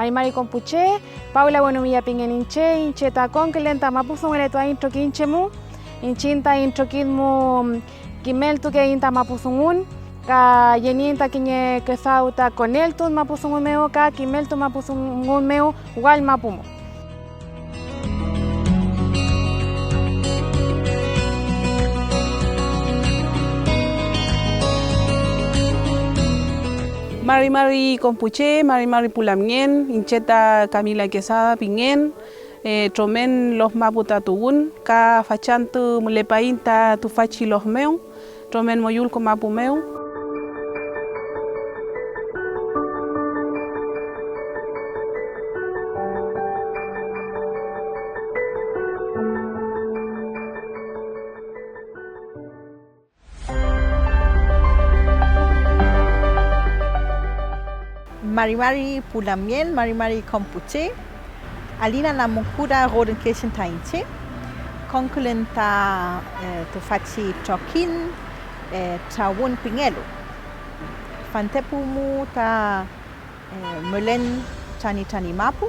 Marimari Compuche, Paula Buenumilla Pingen Inche, Inche Tacón, que lenta Mapuzun Eretua Intro Quinchemu, Inchinta Intro Kidmu Kimeltu que Inta Mapuzungun, Ka Yeninta Quiñe Quezauta Coneltun Mapuzungun Meo, Ka Kimeltu Mapuzungun Meo, Wal Mapumo. Marimari Compuche, Marimari Pulamien, Incheta Camila Quesada Pingen, Tromen los Maputa Tugun, Ka Fachantu Mulepainta Tufachi los Meu, Tromen Moyulco Mapumeu. Marimari Pulamien, Marimari Compuche, Alina Namukura Rodenkirchen Tainche, Konkulenta Tufachi Chokin, Tawun Pingelu, Fantepumu ta Mulen Tani Mapu.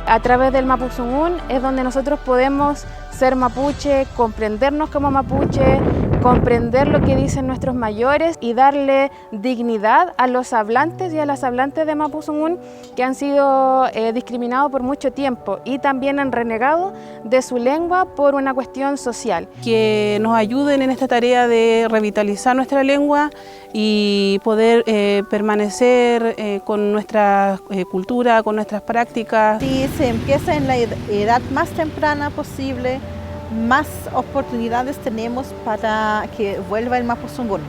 A través del Mapuzungún es donde nosotros podemos ser mapuche, comprendernos como mapuche, comprender lo que dicen nuestros mayores y darle dignidad a los hablantes y a las hablantes de Mapuzungún que han sido discriminados por mucho tiempo y también han renegado de su lengua por una cuestión social. Que nos ayuden en esta tarea de revitalizar nuestra lengua y poder permanecer con nuestra cultura, con nuestras prácticas. Si se empieza en la edad más temprana posible, más oportunidades tenemos para que vuelva el Mapuzungún.